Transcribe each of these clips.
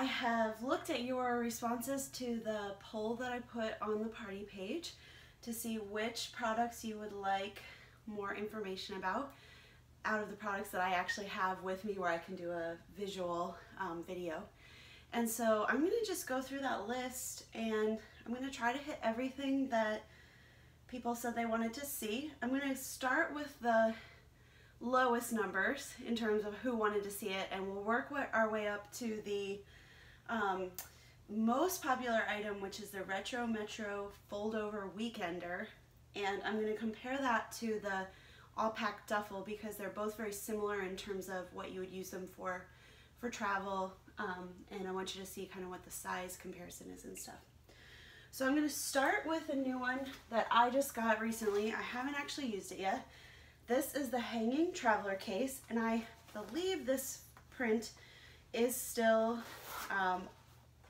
have looked at your responses to the poll that I put on the party page to see which products you would like more information about out of the products that I actually have with me where I can do a visual video. And so I'm going to just go through that list and I'm going to try to hit everything that people said they wanted to see. I'm going to start with the lowest numbers in terms of who wanted to see it, and we'll work our way up to the most popular item, which is the Retro Metro Foldover Weekender. And I'm going to compare that to the All Packed Duffle because they're both very similar in terms of what you would use them for travel, and I want you to see kind of what the size comparison is and stuff. So I'm going to start with a new one that I just got recently. I haven't actually used it yet. This is the Hanging Traveler Case, and I believe this print is still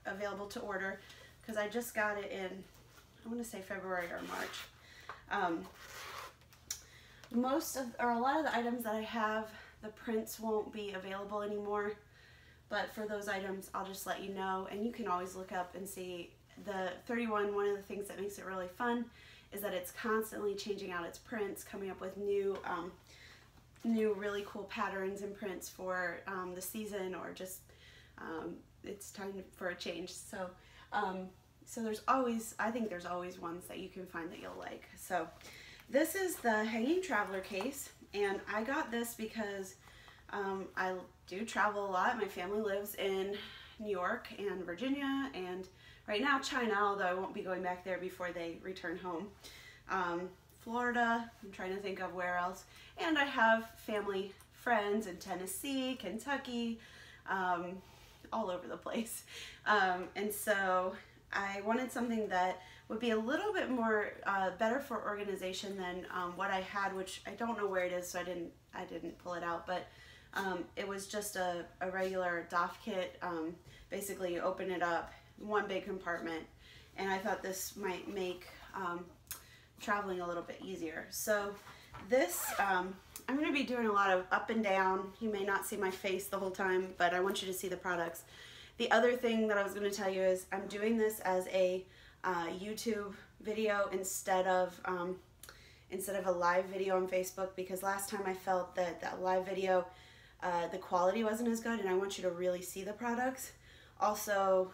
available to order because I just got it in, I want to say February or March. A lot of the items that I have, the prints won't be available anymore, but for those items I'll just let you know, and you can always look up and see. The 31, one of the things that makes it really fun is that it's constantly changing out its prints, coming up with new really cool patterns and prints for the season, or just it's time for a change. So so there's always, I think there's always ones that you can find that you'll like. So this is the Hanging Traveler Case, and I got this because I do travel a lot. My family lives in New York and Virginia, and right now China, although I won't be going back there before they return home. Florida, I'm trying to think of where else. And I have family friends in Tennessee, Kentucky, all over the place. And so I wanted something that would be a little bit more better for organization than what I had, which I don't know where it is, so I didn't pull it out, but it was just a regular doff kit. Basically you open it up, one big compartment, and I thought this might make traveling a little bit easier. So this, I'm going to be doing a lot of up and down. You may not see my face the whole time, but I want you to see the products. The other thing that I was going to tell you is I'm doing this as a YouTube video instead of a live video on Facebook, because last time I felt that that live video, the quality wasn't as good, and I want you to really see the products. Also,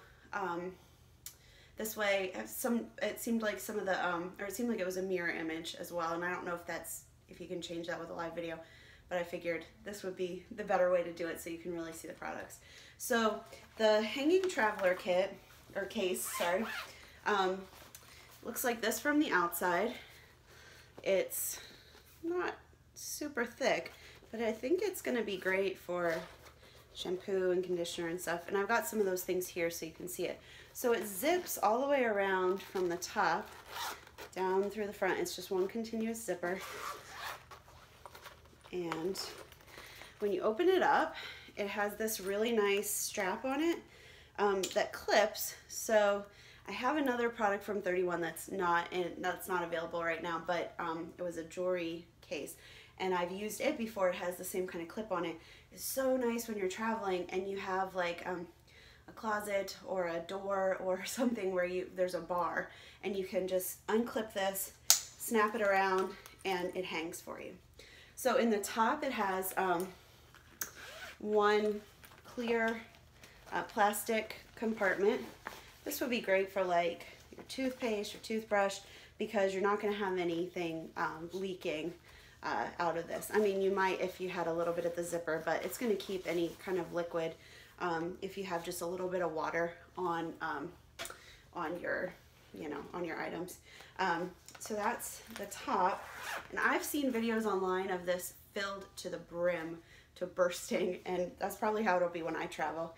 this way, it seemed like some of the, or it seemed like it was a mirror image as well, and I don't know if you can change that with a live video, but I figured this would be the better way to do it so you can really see the products. So the Hanging Traveler kit, or case, sorry, looks like this from the outside. It's not super thick, but I think it's going to be great for shampoo and conditioner and stuff, and I've got some of those things here so you can see it. So it zips all the way around from the top down through the front. It's just one continuous zipper, and when you open it up, it has this really nice strap on it that clips. So I have another product from 31 that's not available right now, but it was a jewelry case, and I've used it before. It has the same kind of clip on it. It's so nice when you're traveling and you have like a closet or a door or something where there's a bar, and you can just unclip this, snap it around, and it hangs for you. So in the top it has one clear plastic compartment. This would be great for like your toothpaste, your toothbrush, because you're not going to have anything leaking out of this. I mean, you might if you had a little bit at the zipper, but it's going to keep any kind of liquid if you have just a little bit of water on your, on your items. So that's the top, and I've seen videos online of this filled to the brim, to bursting, and that's probably how it'll be when I travel.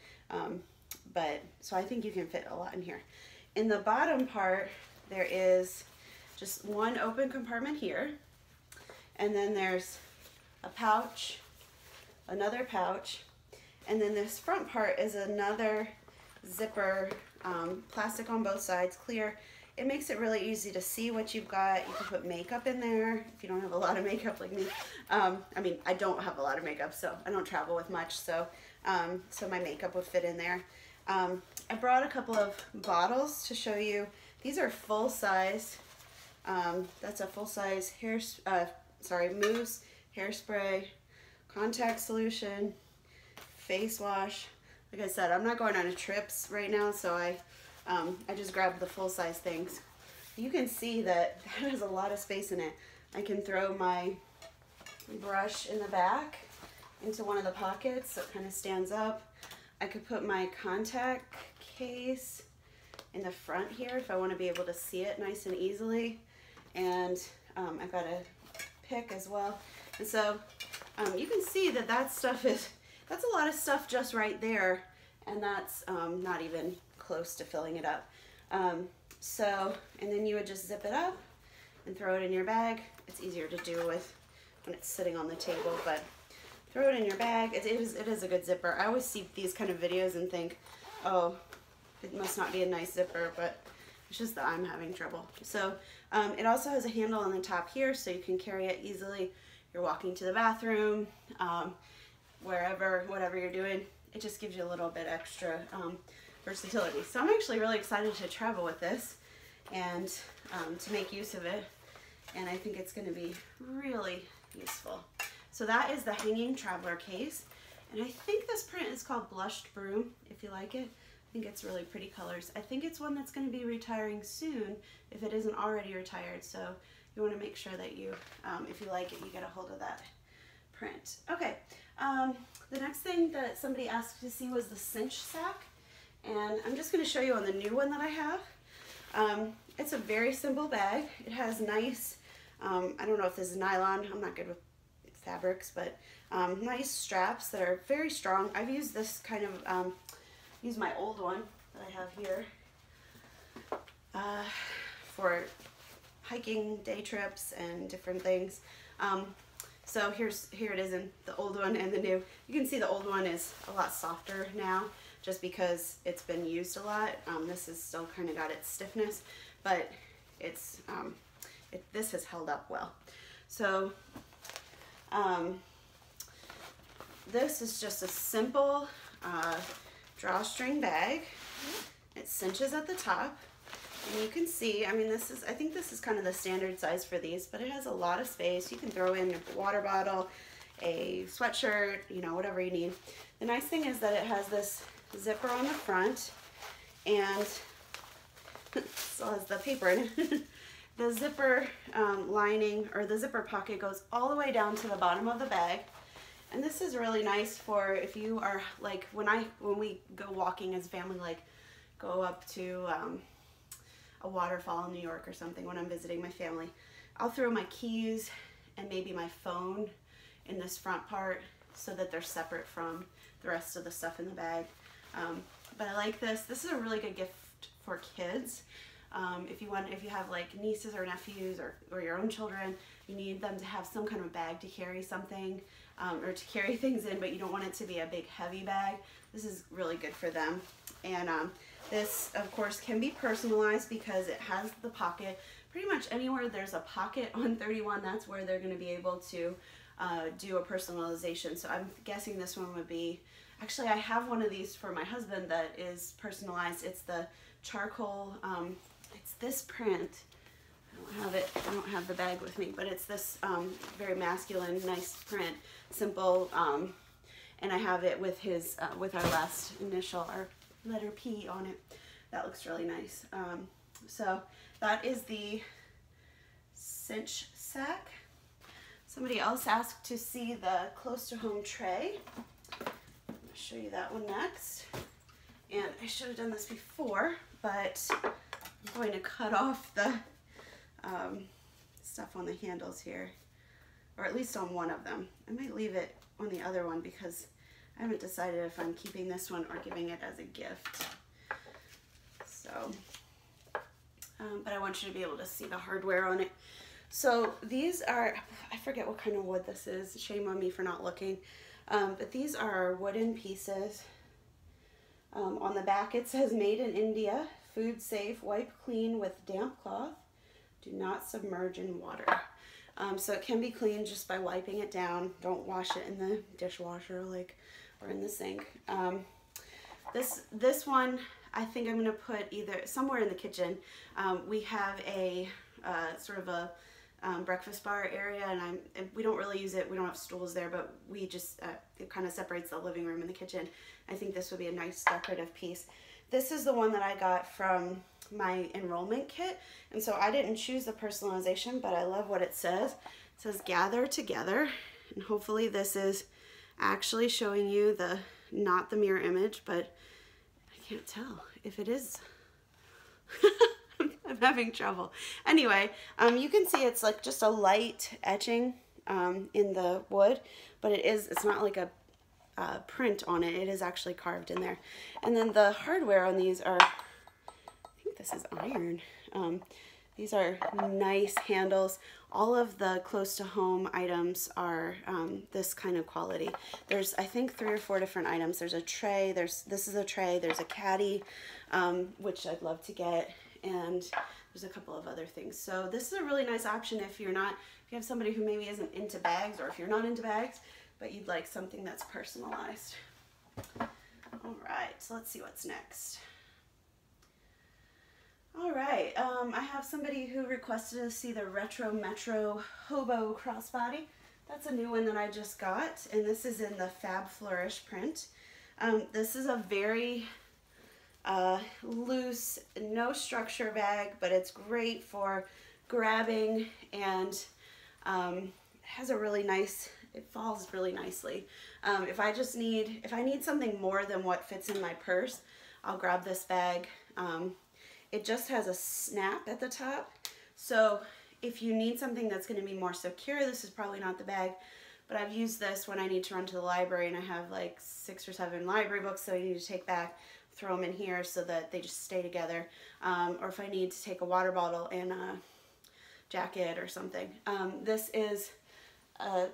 So I think you can fit a lot in here. In the bottom part, there is just one open compartment here, and then there's a pouch, another pouch, and then this front part is another zipper, plastic on both sides, clear. It makes it really easy to see what you've got. You can put makeup in there if you don't have a lot of makeup like me. I mean, I don't have a lot of makeup, so I don't travel with much, so so my makeup would fit in there. I brought a couple of bottles to show you. These are full size. That's a full size mousse, hairspray, contact solution, face wash. Like I said, I'm not going on a trips right now, so I just grabbed the full size things. You can see that has a lot of space in it. I can throw my brush in the back into one of the pockets so it kind of stands up. I could put my contact case in the front here if I want to be able to see it nice and easily. And I've got a pick as well. And so you can see that that's a lot of stuff just right there, and that's not even close to filling it up. And then you would just zip it up and throw it in your bag. It's easier to do with when it's sitting on the table, but throw it in your bag. It is a good zipper. I always see these kind of videos and think, oh, it must not be a nice zipper, but it's just that I'm having trouble. So it also has a handle on the top here, so you can carry it easily. You're walking to the bathroom, wherever, whatever you're doing. It just gives you a little bit extra versatility. So I'm actually really excited to travel with this and to make use of it. And I think it's going to be really useful. So that is the hanging traveler case. And I think this print is called Blushed Broom, if you like it. I think it's really pretty colors. I think it's one that's going to be retiring soon, if it isn't already retired. So you want to make sure that you, if you like it, you get a hold of that print. Okay, the next thing that somebody asked to see was the Cinch Sac. And I'm just going to show you on the new one that I have. It's a very simple bag. It has nice, I don't know if this is nylon, I'm not good with fabrics, but nice straps that are very strong. I've used this kind of, use my old one that I have here for hiking day trips and different things. So here it is in the old one and the new. You can see the old one is a lot softer now just because it's been used a lot. This has still kind of got its stiffness, but it's this has held up well. So this is just a simple drawstring bag. It cinches at the top, and you can see, I mean, I think this is kind of the standard size for these, but it has a lot of space. You can throw in a water bottle, a sweatshirt, you know, whatever you need. The nice thing is that it has this zipper on the front, and still has the paper in it. The zipper lining, or the zipper pocket, goes all the way down to the bottom of the bag. And this is really nice for if you are, like, when we go walking as a family, like go up to a waterfall in New York or something when I'm visiting my family, I'll throw my keys and maybe my phone in this front part so that they're separate from the rest of the stuff in the bag. But I like this. This is a really good gift for kids. If you have like nieces or nephews or your own children, you need them to have some kind of bag to carry something or to carry things in, but you don't want it to be a big heavy bag. This is really good for them. And this, of course, can be personalized because it has the pocket. Pretty much anywhere there's a pocket on 31, that's where they're going to be able to do a personalization. So I'm guessing this one would be, actually I have one of these for my husband that is personalized. It's the charcoal, it's this print. I don't have the bag with me, but it's this very masculine, nice print, simple, and I have it with his, with our last initial, our letter P on it. That looks really nice. So that is the Cinch Sac. Somebody else asked to see the close to home tray. I'm going to show you that one next. And I should have done this before, but I'm going to cut off the stuff on the handles here, or at least on one of them. I might leave it on the other one because I haven't decided if I'm keeping this one or giving it as a gift. So, but I want you to be able to see the hardware on it. So these are, I forget what kind of wood this is. Shame on me for not looking. But these are wooden pieces. On the back it says made in India, food safe, wipe clean with damp cloth, do not submerge in water. So it can be cleaned just by wiping it down. Don't wash it in the dishwasher or in the sink. This one, I think I'm gonna put either somewhere in the kitchen. We have a sort of a breakfast bar area, and we don't really use it. We don't have stools there, but we just, it kind of separates the living room and the kitchen. I think this would be a nice decorative piece. This is the one that I got from my enrollment kit, and so I didn't choose the personalization, but I love what it says. It says gather together, and hopefully this is actually showing you the, not the mirror image, but I can't tell if it is. I'm having trouble. Anyway, you can see it's like just a light etching in the wood, but it's not like a print on it. It is actually carved in there. And then the hardware on these are, I think this is iron. These are nice handles. All of the close to home items are this kind of quality. There's, I think, 3 or 4 different items. There's a tray, this is a tray, there's a caddy, which I'd love to get, and there's a couple of other things. So this is a really nice option if you have somebody who maybe isn't into bags, or if you're not into bags, but you'd like something that's personalized. All right, so let's see what's next. All right, I have somebody who requested to see the Retro Metro Hobo Crossbody. That's a new one that I just got, and this is in the Fab Flourish print. This is a very loose, no structure bag, but it's great for grabbing, and it has a really nice, it falls really nicely. If I need something more than what fits in my purse, I'll grab this bag. It just has a snap at the top, so if you need something that's going to be more secure, this is probably not the bag. But I've used this when I need to run to the library and I have like 6 or 7 library books that I need to take back, throw them in here so that they just stay together. Or if I need to take a water bottle and a jacket or something. This is an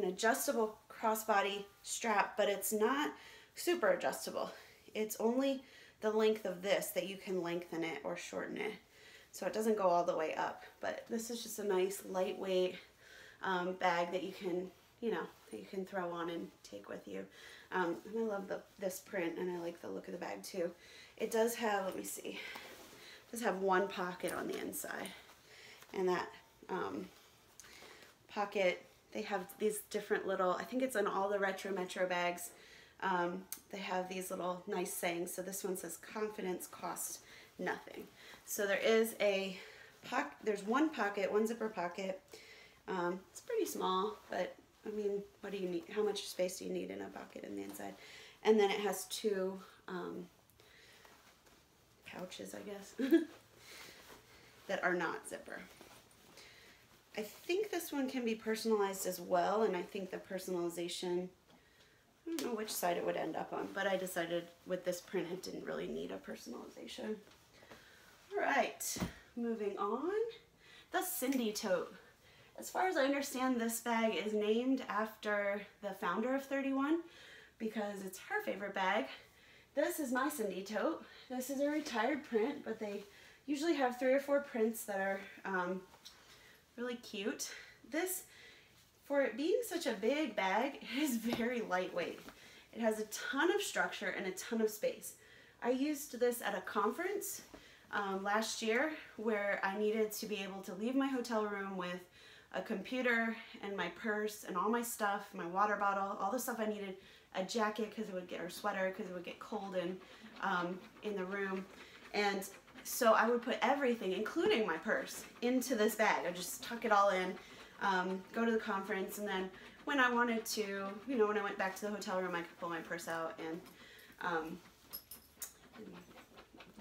adjustable crossbody strap, but it's not super adjustable. It's only the length of this that you can lengthen it or shorten it. So it doesn't go all the way up, but this is just a nice lightweight bag that you can, that you can throw on and take with you. And I love this print, and I like the look of the bag too. It does have, let me see, it does have one pocket on the inside, and that pocket, they have these different little, I think it's in all the Retro Metro bags. They have these little nice sayings. So this one says, confidence costs nothing. So there is there's one pocket, one zipper pocket. It's pretty small, but I mean, what do you need? How much space do you need in a pocket in the inside? And then it has 2 pouches, I guess, that are not zipper. I think this one can be personalized as well, and I think the personalization, I don't know which side it would end up on, but I decided with this print it didn't really need a personalization. All right, moving on. The Cindy Tote. As far as I understand, this bag is named after the founder of 31 because it's her favorite bag. This is my Cindy Tote. This is a retired print, but they usually have 3 or 4 prints that are really cute. This, for it being such a big bag, it is very lightweight. It has a ton of structure and a ton of space. I used this at a conference last year where I needed to be able to leave my hotel room with a computer and my purse and all my stuff, my water bottle, all the stuff I needed, a jacket because it would get, or sweater because it would get cold in the room. And so I would put everything, including my purse, into this bag. I just tuck it all in, go to the conference, and then when I wanted to, when I went back to the hotel room, I could pull my purse out and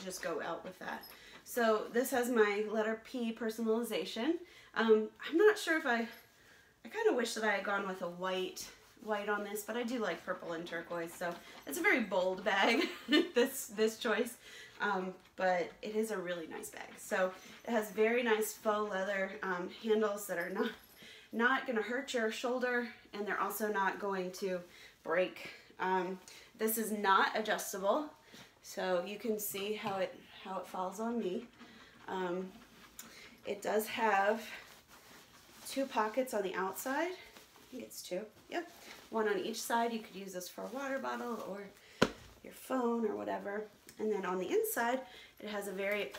just go out with that. So this has my letter P personalization. I'm not sure if I kind of wish that I had gone with a white on this, but I do like purple and turquoise, so it's a very bold bag, this choice. But it is a really nice bag. So it has very nice faux leather handles that are not going to hurt your shoulder, and they're also not going to break. This is not adjustable, so you can see how it falls on me. It does have 2 pockets on the outside. I think it's 2. Yep. One on each side. You could use this for a water bottle or your phone or whatever. And then on the inside, it has a very,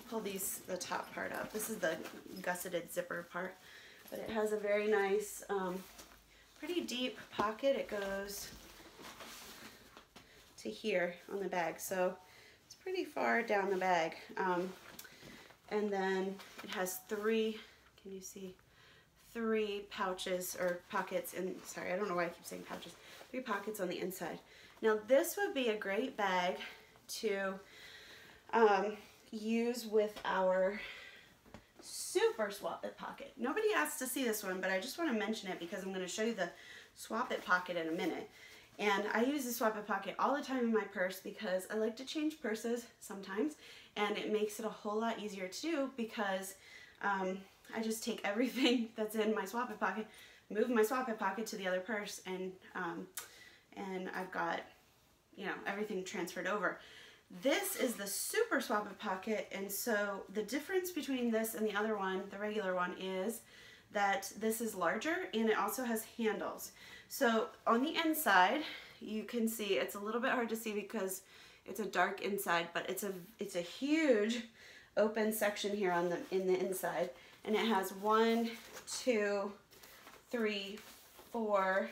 pull the top part up. This is the gusseted zipper part, but it has a very nice, pretty deep pocket. It goes to here on the bag, so it's pretty far down the bag. And then it has three, can you see? 3 pouches or pockets, and sorry, I don't know why I keep saying pouches. 3 pockets on the inside. Now this would be a great bag to use with our super swap it pocket. Nobody asked to see this one, but I just want to mention it because I'm going to show you the swap it pocket in a minute. And I use the swap it pocket all the time in my purse because I like to change purses sometimes, and it makes it a whole lot easier to do because I just take everything that's in my swap it pocket, move my swap it pocket to the other purse, and I've got, you know, everything transferred over. This is the super swap it pocket, and so the difference between this and the other one, the regular one, is that this is larger and it also has handles. So on the inside, you can see it's a little bit hard to see because it's a dark inside, but it's a huge open section here on in the inside, and it has 1, 2, 3, 4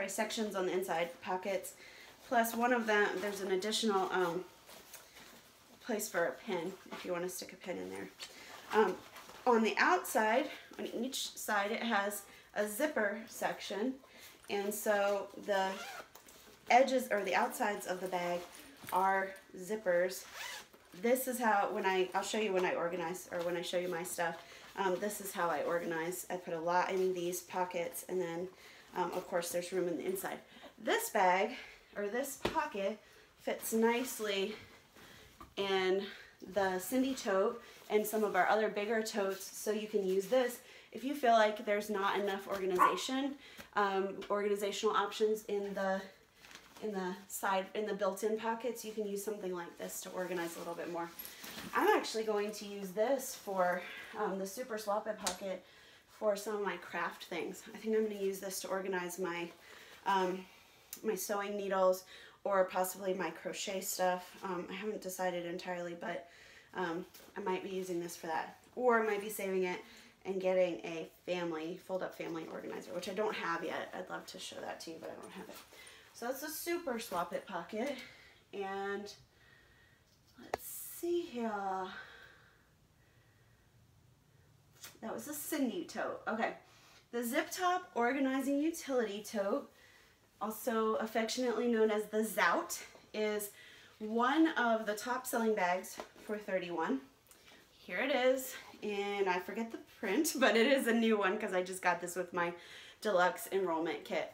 sections on the inside, pockets, plus one of them, there's an additional place for a pin if you want to stick a pin in there. On the outside, on each side, it has a zipper section, and so the edges or the outsides of the bag are zippers. This is how, I'll show you when I organize, or when I show you my stuff, this is how I organize. I put a lot in these pockets, and then of course there's room in the inside. This bag, or this pocket, fits nicely in the Cindy tote and some of our other bigger totes, so you can use this if you feel like there's not enough organizational options in the built-in pockets. You can use something like this to organize a little bit more. I'm actually going to use this for the super swap it pocket for some of my craft things. I think I'm going to use this to organize my my sewing needles, or possibly my crochet stuff. I haven't decided entirely, but I might be using this for that, or I might be saving it and getting a fold-up family organizer, which I don't have yet. I'd love to show that to you, but I don't have it. So that's a super swap it pocket, and let's see here. That was a Cindy tote. Okay, the zip top organizing utility tote, also affectionately known as the Zout, is one of the top selling bags for $31. Here it is, and I forget the print, but it is a new one because I just got this with my deluxe enrollment kit.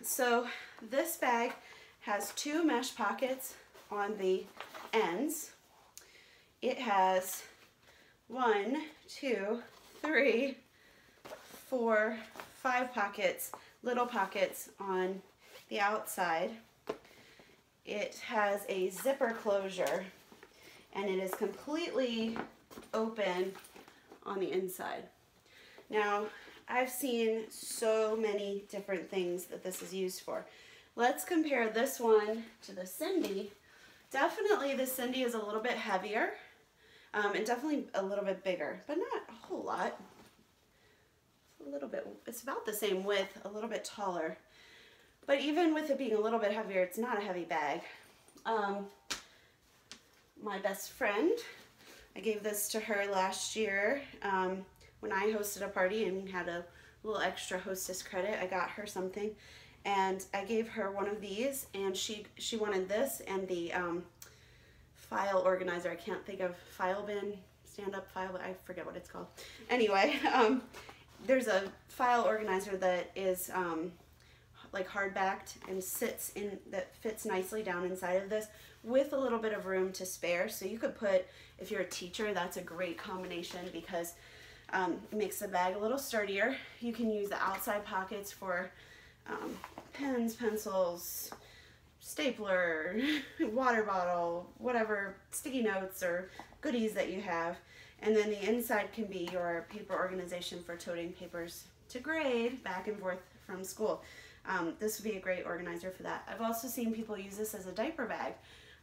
So this bag has 2 mesh pockets on the ends. It has 1, 2, 3, 4, 5 pockets, little pockets on the outside. It has a zipper closure, and it is completely open on the inside. Now, I've seen so many different things that this is used for. Let's compare this one to the Cindy. Definitely the Cindy is a little bit heavier, and definitely a little bit bigger, but not a whole lot. A little bit, it's about the same width, a little bit taller. But even with it being a little bit heavier, it's not a heavy bag. My best friend, I gave this to her last year when I hosted a party and had a little extra hostess credit. I got her something, and I gave her one of these, and she wanted this and the file organizer. I can't think of file bin, stand-up file, I forget what it's called. Anyway, there's a file organizer that is like hard-backed and that fits nicely down inside of this with a little bit of room to spare. So you could put, if you're a teacher, that's a great combination because it makes the bag a little sturdier. You can use the outside pockets for pens, pencils, stapler, water bottle, whatever, sticky notes or goodies that you have. And then the inside can be your paper organization for toting papers to grade back and forth from school. this would be a great organizer for that. I've also seen people use this as a diaper bag.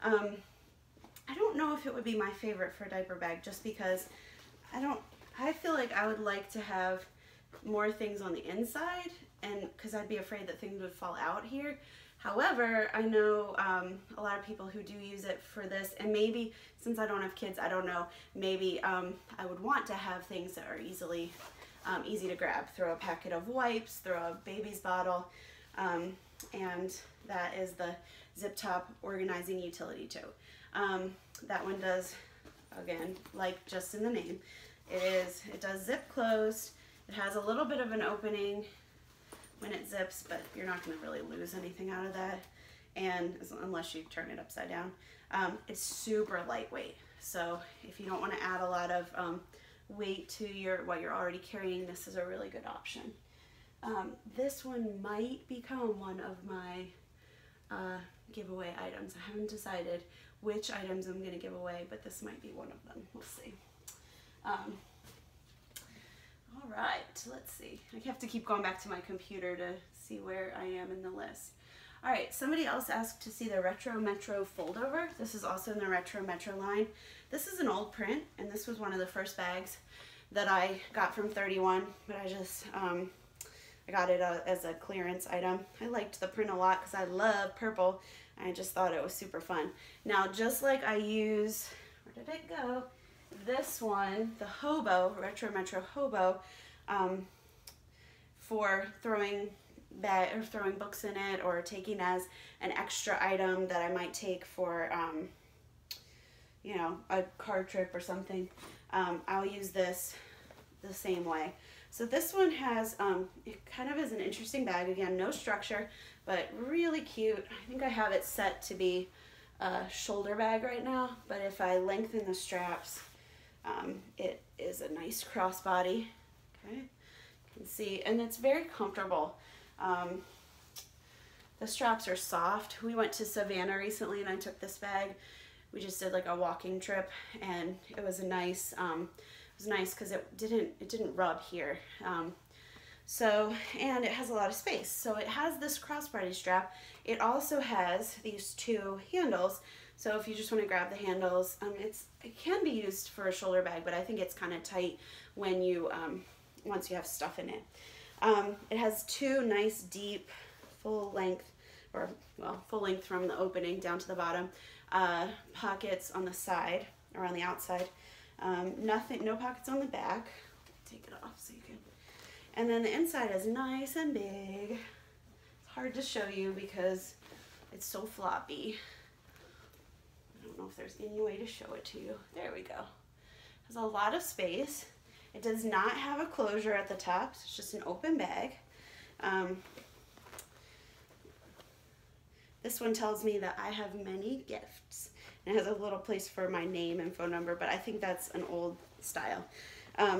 I don't know if it would be my favorite for a diaper bag, just because I feel like I would like to have more things on the inside, and because I'd be afraid that things would fall out here. However, I know a lot of people who do use it for this, and maybe since I don't have kids, I don't know, maybe I would want to have things that are easy to grab. Throw a packet of wipes, throw a baby's bottle, and that is the Zip Top Organizing Utility Tote. That one does, again, like just in the name, it does zip closed. It has a little bit of an opening when it zips, but you're not going to really lose anything out of that, and unless you turn it upside down. It's super lightweight, so if you don't want to add a lot of weight to what you're already carrying, this is a really good option. This one might become one of my giveaway items. I haven't decided which items I'm going to give away, but this might be one of them. We'll see. All right, let's see. I have to keep going back to my computer to see where I am in the list. All right, somebody else asked to see the Retro Metro Foldover. This is also in the Retro Metro line. This is an old print, and this was one of the first bags that I got from 31, but I just, I got it as a clearance item. I liked the print a lot because I love purple. I just thought it was super fun. Now, just like I use, where did it go? This one, the Hobo, Retro Metro Hobo, for throwing books in it, or taking as an extra item that I might take for, you know, a car trip or something. I'll use this the same way. So this one has, it kind of is an interesting bag. Again, no structure, but really cute. I think I have it set to be a shoulder bag right now, but if I lengthen the straps, it is a nice crossbody. Okay, you can see, and it's very comfortable. The straps are soft. We went to Savannah recently, and I took this bag. We just did like a walking trip, and it was a nice. It was nice because it didn't rub here. And it has a lot of space. So it has this crossbody strap. It also has these two handles. So if you just want to grab the handles, it can be used for a shoulder bag, but I think it's kind of tight when you once you have stuff in it. It has two nice deep full length from the opening down to the bottom pockets on the side or on the outside. No pockets on the back. Take it off so you can. And then the inside is nice and big. It's hard to show you because it's so floppy. I don't know if there's any way to show it to you. There we go. It has a lot of space. It does not have a closure at the top. So it's just an open bag. This one tells me that I have many gifts. It has a little place for my name and phone number, but I think that's an old style.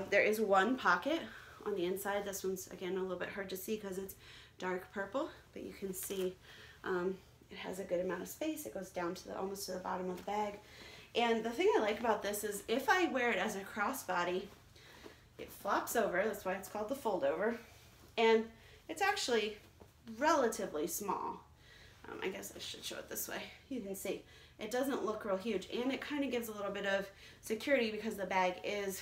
There is one pocket on the inside. This one's, again, a little bit hard to see because it's dark purple, but you can see it has a good amount of space. It goes down to almost to the bottom of the bag. And the thing I like about this is if I wear it as a crossbody, it flops over. That's why it's called the Foldover. And it's actually relatively small. I guess I should show it this way. You can see it doesn't look real huge, and it kind of gives a little bit of security because the bag is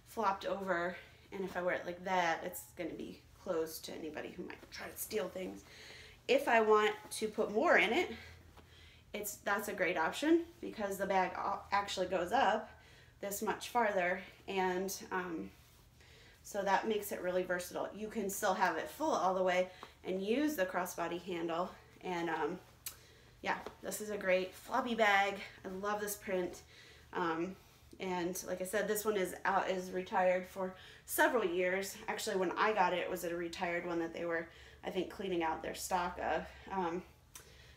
flopped over, and if I wear it like that, it's going to be closed to anybody who might try to steal things. If I want to put more in it, that's a great option because the bag actually goes up this much farther, and so that makes it really versatile. You can still have it full all the way and use the crossbody handle. And yeah, this is a great floppy bag. I love this print. And like I said, this one is retired for several years. Actually, when I got it, it was a retired one that they were, I think, cleaning out their stock of.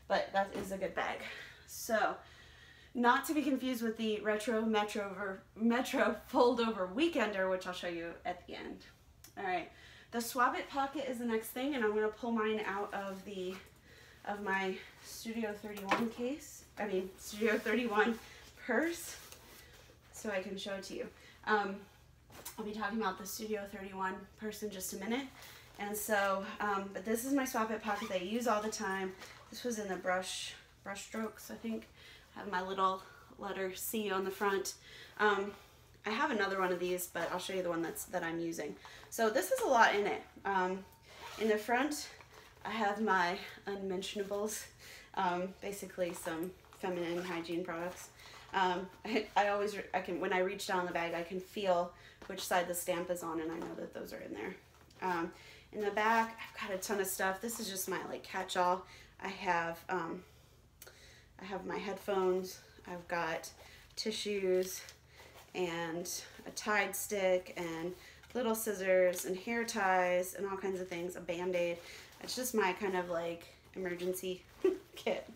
But that is a good bag. So, not to be confused with the Retro Metro Foldover Weekender, which I'll show you at the end. All right, the Swab It pocket is the next thing, and I'm going to pull mine out of my Studio 31 case. Studio 31 purse, so I can show it to you. I'll be talking about the Studio 31 purse in just a minute. And so, but this is my Swap It pocket that I use all the time. This was in the brush strokes, I think. I have my little letter C on the front. I have another one of these, but I'll show you the one that I'm using. So this is a lot in it. In the front, I have my unmentionables, basically some feminine hygiene products. I can, when I reach down the bag, I can feel which side the stamp is on, and I know that those are in there. In the back, I've got a ton of stuff. This is just my like catch-all. I have my headphones. I've got tissues and a Tide stick and little scissors and hair ties and all kinds of things. A Band-Aid. It's just my kind of like emergency kit.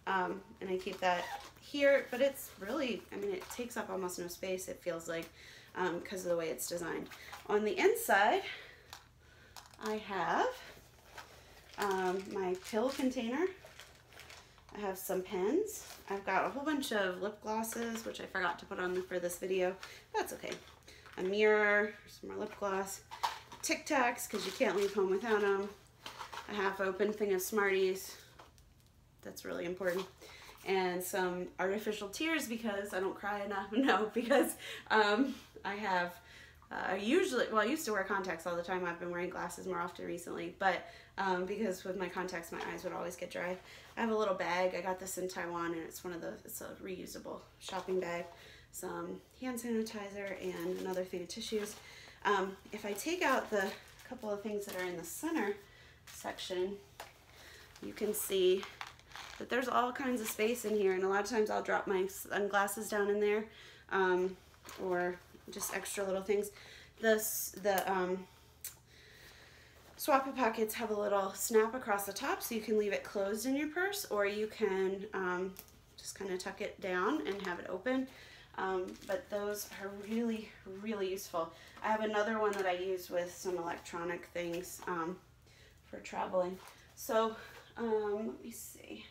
And I keep that here, but it's really, I mean, it takes up almost no space, it feels like, because of the way it's designed. On the inside, I have my pill container. I have some pens. I've got a whole bunch of lip glosses, which I forgot to put on for this video. That's okay. A mirror, some more lip gloss, Tic Tacs, because you can't leave home without them. A half-open thing of Smarties. That's really important. And some artificial tears because I don't cry enough. No, because I used to wear contacts all the time. I've been wearing glasses more often recently, but because with my contacts, my eyes would always get dry. I have a little bag. I got this in Taiwan, and it's it's a reusable shopping bag. Some hand sanitizer and another thing of tissues. If I take out the couple of things that are in the center section, you can see that there's all kinds of space in here, and a lot of times I'll drop my sunglasses down in there, or just extra little things. The Swap It pockets have a little snap across the top, so you can leave it closed in your purse, or you can just kind of tuck it down and have it open. But those are really, really useful. I have another one that I use with some electronic things for traveling. So let me see.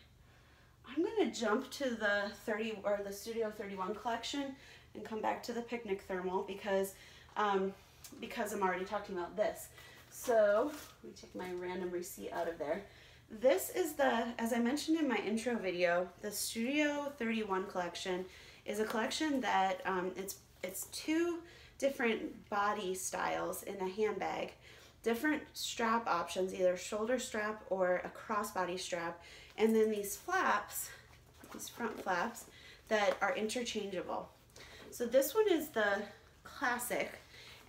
I'm going to jump to the Studio 31 collection and come back to the picnic thermal because I'm already talking about this. So let me take my random receipt out of there. This is as I mentioned in my intro video, the Studio 31 collection is a collection that it's two different body styles in a handbag, different strap options, either shoulder strap or a crossbody strap, and then these flaps, these front flaps that are interchangeable. So this one is the classic,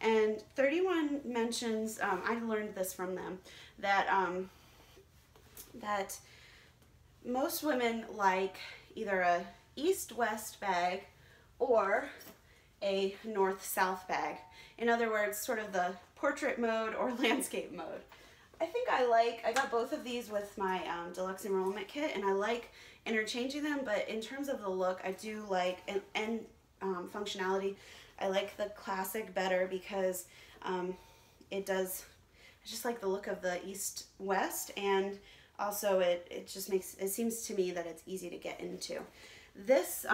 and 31 mentions, I learned this from them, that that most women like either a east-west bag or a north-south bag. In other words, sort of the portrait mode or landscape mode. I got both of these with my deluxe enrollment kit, and I like interchanging them, but in terms of the look, I do like, and functionality, I like the classic better because I just like the look of the east-west, and also it just makes, it seems to me that it's easy to get into. This,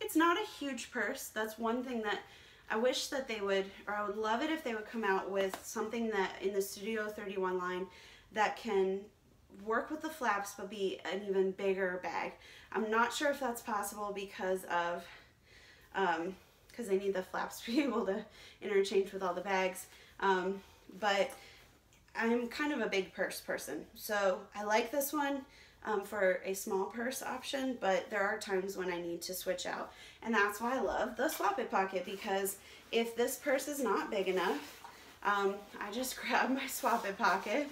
it's not a huge purse. That's one thing that I wish that they would, or I would love it if they would come out with something that in the Studio 31 line that can work with the flaps but be an even bigger bag. I'm not sure if that's possible because they need the flaps to be able to interchange with all the bags. But I'm kind of a big purse person, so I like this one for a small purse option, but there are times when I need to switch out, and that's why I love the Swap It pocket, because if this purse is not big enough, I just grab my Swap It pocket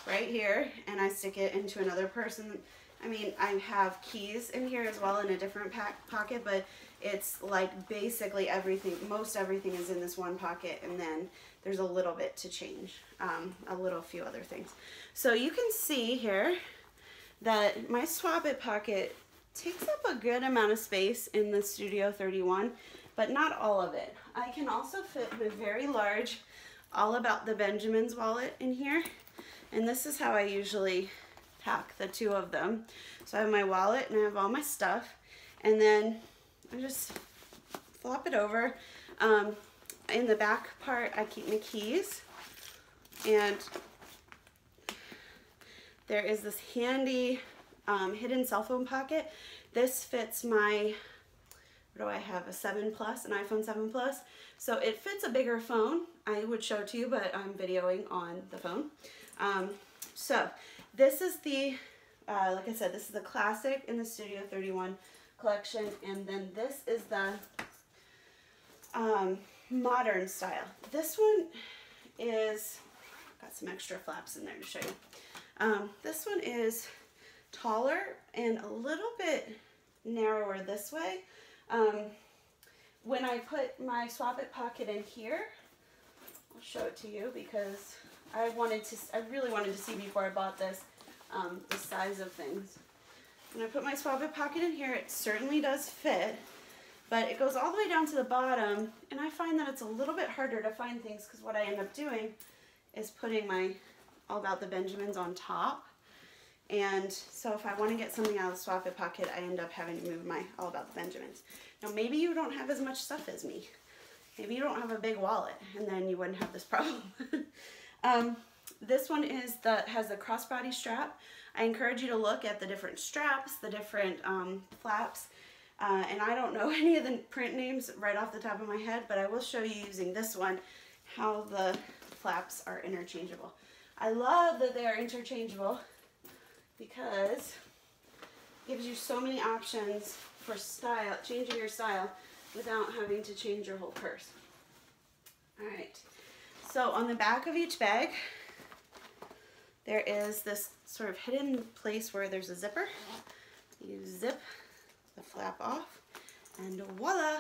right here and I stick it into another purse. And I mean, I have keys in here as well in a different pocket, but it's like basically everything, most everything is in this one pocket, and then there's a little bit to change, a few other things. So you can see here that my Swap It pocket takes up a good amount of space in the Studio 31, but not all of it. I can also fit my very large All About the Benjamins wallet in here, and this is how I usually pack the two of them. So I have my wallet and I have all my stuff, and then I just flop it over. In the back part, I keep my keys. And there is this handy hidden cell phone pocket. This fits my, what do I have, a 7 Plus, an iPhone 7 Plus. So it fits a bigger phone. I would show it to you, but I'm videoing on the phone. So this is the, like I said, this is the classic in the Studio 31 collection. And then this is the modern style. This one is, got some extra flaps in there to show you. This one is taller and a little bit narrower this way. When I put my swap it pocket in here, I'll show it to you because I really wanted to see before I bought this, the size of things. When I put my swap it pocket in here, it certainly does fit, but it goes all the way down to the bottom, and I find that it's a little bit harder to find things because what I end up doing is putting my All About the Benjamins on top. And so if I want to get something out of the swap it pocket, I end up having to move my All About the Benjamins. Now maybe you don't have as much stuff as me. Maybe you don't have a big wallet, and then you wouldn't have this problem. This one has a crossbody strap. I encourage you to look at the different straps, the different flaps. And I don't know any of the print names right off the top of my head, but I will show you using this one how the flaps are interchangeable. I love that they are interchangeable because it gives you so many options for style, changing your style without having to change your whole purse. All right, so on the back of each bag, there is this sort of hidden place where there's a zipper. You zip the flap off, and voila,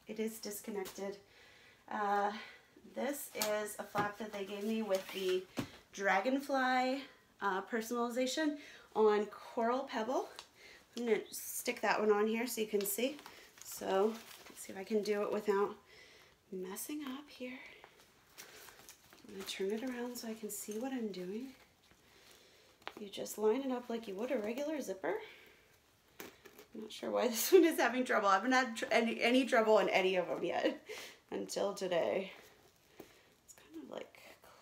it is disconnected. This is a flap that they gave me with the Dragonfly personalization on Coral Pebble. I'm going to stick that one on here so you can see. So let's see if I can do it without messing up here. I'm going to turn it around so I can see what I'm doing. You just line it up like you would a regular zipper. I'm not sure why this one is having trouble. I haven't had any trouble in any of them yet until today. It's kind of like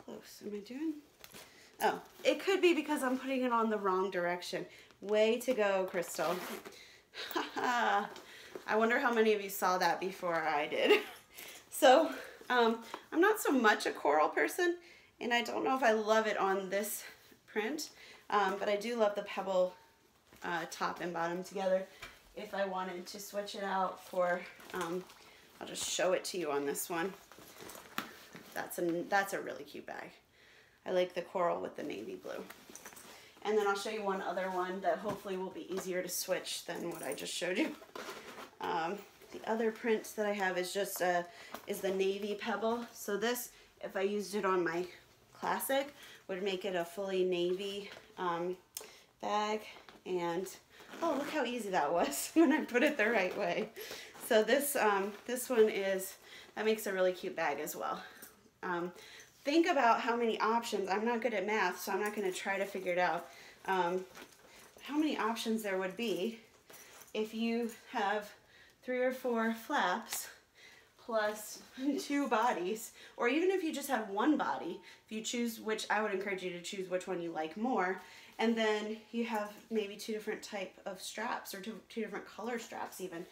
close. Am I doing? Oh, it could be because I'm putting it on the wrong direction. Way to go, Crystal. I wonder how many of you saw that before I did. So, I'm not so much a coral person, and I don't know if I love it on this print, but I do love the pebble top and bottom together. If I wanted to switch it out for, I'll just show it to you on this one. That's a really cute bag. I like the coral with the navy blue. And then I'll show you one other one that hopefully will be easier to switch than what I just showed you. The other print that I have is just is the navy pebble. So this, if I used it on my classic, would make it a fully navy bag. And oh, look how easy that was when I put it the right way. So this one that makes a really cute bag as well. Think about how many options. I'm not good at math, so I'm not going to try to figure it out. How many options there would be if you have 3 or 4 flaps plus 2 bodies, or even if you just have one body, if you choose which, I would encourage you to choose which one you like more, and then you have maybe 2 different type of straps, or two different color straps even.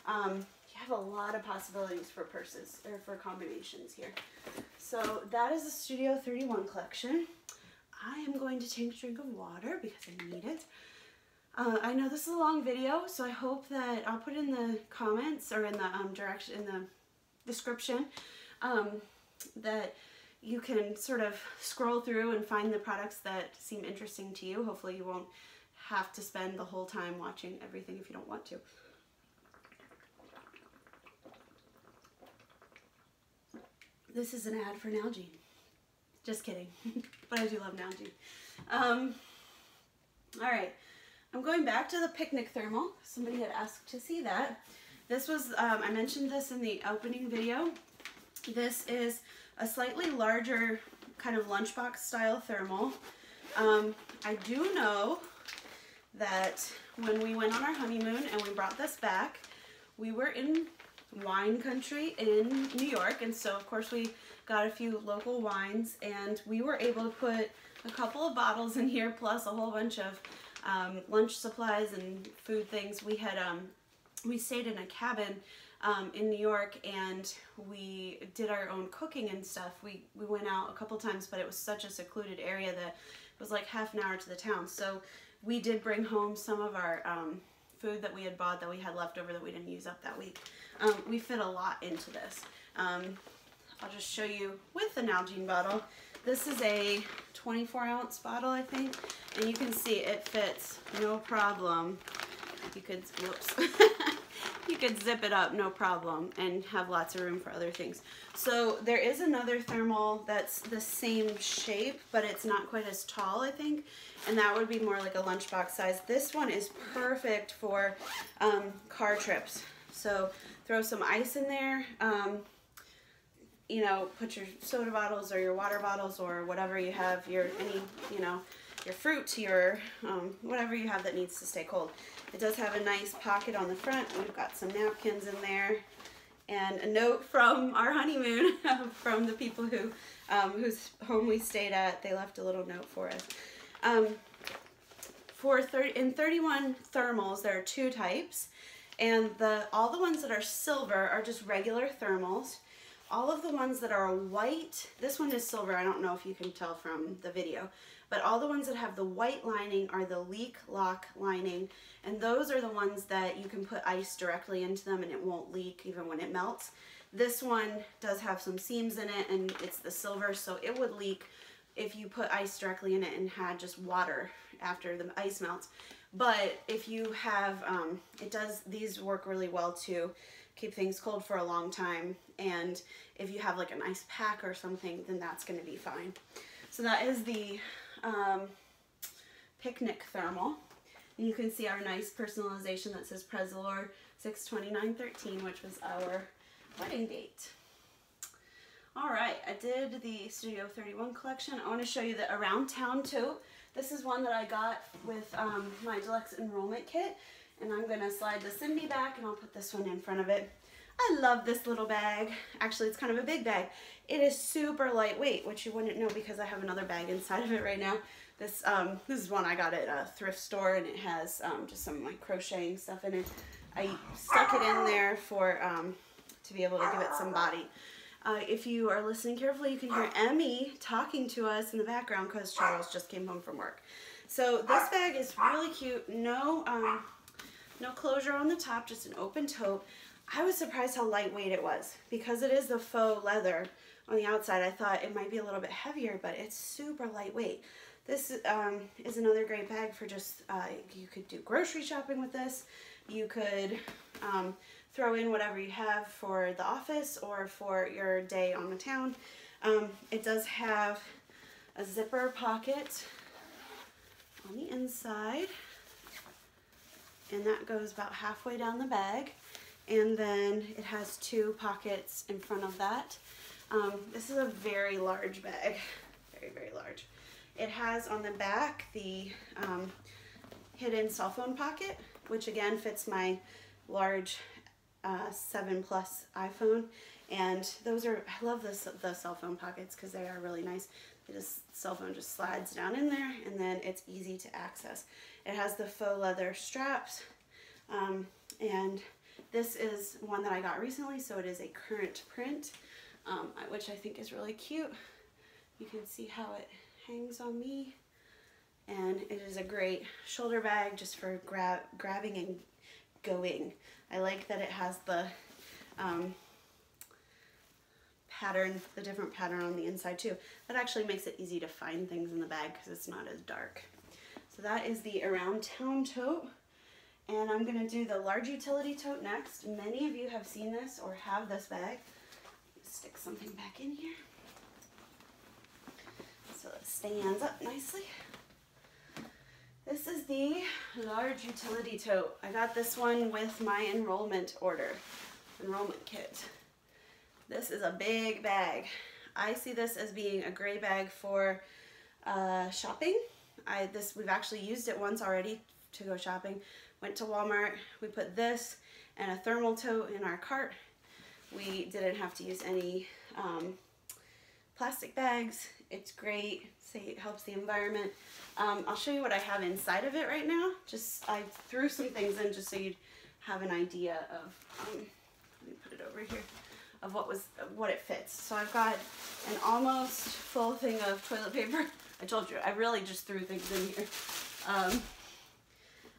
You have a lot of possibilities for purses, or for combinations here. So that is the Studio 31 collection. I am going to take a drink of water because I need it. I know this is a long video, so I hope that I'll put in the comments or in the description that you can sort of scroll through and find the products that seem interesting to you. Hopefully you won't have to spend the whole time watching everything if you don't want to. This is an ad for Nalgene. Just kidding, but I do love Nalgene. All right, I'm going back to the picnic thermal. Somebody had asked to see that. This was, I mentioned this in the opening video. This is a slightly larger kind of lunchbox style thermal. I do know that when we went on our honeymoon and we brought this back, we were wine country in New York, and so of course we got a few local wines, and we were able to put a couple of bottles in here plus a whole bunch of lunch supplies and food things. We had we stayed in a cabin in New York, and we did our own cooking and stuff. We went out a couple times, but it was such a secluded area that it was like half an hour to the town. So we did bring home some of our food that we had bought that we had left over that we didn't use up that week. We fit a lot into this. I'll just show you with the Nalgene bottle. This is a 24-ounce bottle, I think, and you can see it fits no problem. You could, whoops, you could zip it up no problem and have lots of room for other things. So there is another thermal that's the same shape, but it's not quite as tall, I think, and that would be more like a lunchbox size. This one is perfect for car trips. So throw some ice in there. You know, put your soda bottles or your water bottles or whatever you have, your your fruit, your whatever you have that needs to stay cold. It does have a nice pocket on the front. We've got some napkins in there, and a note from our honeymoon from the people who whose home we stayed at. They left a little note for us. In 31 thermals, there are 2 types, and all the ones that are silver are just regular thermals. All of the ones that are white, this one is silver, I don't know if you can tell from the video, but all the ones that have the white lining are the leak lock lining, and those are the ones that you can put ice directly into them and it won't leak even when it melts. This one does have some seams in it, and it's the silver, so it would leak if you put ice directly in it and had just water after the ice melts. But if you have, these work really well to keep things cold for a long time, and if you have like an ice pack or something, then that's going to be fine. So that is the picnic thermal. And you can see our nice personalization that says Preslor 6/29/13, which was our wedding date. All right, I did the Studio 31 collection. I want to show you the Around Town Tote. This is one that I got with my deluxe enrollment kit, and I'm going to slide the Cindy back, and I'll put this one in front of it. I love this little bag. Actually, it's kind of a big bag. It is super lightweight, which you wouldn't know because I have another bag inside of it right now. This is one I got at a thrift store, and it has just some like crocheting stuff in it. I stuck it in there for to be able to give it some body. If you are listening carefully, you can hear Emmy talking to us in the background because Charles just came home from work. So this bag is really cute. No closure on the top, just an open tote. I was surprised how lightweight it was. Because it is the faux leather on the outside, I thought it might be a little bit heavier, but it's super lightweight. This is another great bag for just, you could do grocery shopping with this. You could throw in whatever you have for the office or for your day on the town. It does have a zipper pocket on the inside, and that goes about halfway down the bag, and then it has 2 pockets in front of that. This is a very large bag, very, very large. It has on the back the hidden cell phone pocket, which again fits my large 7 Plus iPhone, and those are, I love the cell phone pockets because they are really nice. Cell phone just slides down in there, and then it's easy to access. It has the faux leather straps, and this is one that I got recently, so it is a current print, which I think is really cute. You can see how it hangs on me, and it is a great shoulder bag just for grabbing and going. I like that it has the pattern, the different pattern on the inside too. That actually makes it easy to find things in the bag because it's not as dark. So that is the Around Town Tote, and I'm going to do the large utility tote next. Many of you have seen this or have this bag. Stick something back in here so it stands up nicely. This is the large utility tote. I got this one with my enrollment kit. This is a big bag. I see this as being a great bag for shopping. We've actually used it once already to go shopping. Went to Walmart, we put this and a thermal tote in our cart, We didn't have to use any plastic bags. It's great. Say it helps the environment. I'll show you what I have inside of it right now. I threw some things in just so you'd have an idea of, let me put it over here, of what it fits. So I've got an almost full thing of toilet paper. I told you, I really just threw things in here.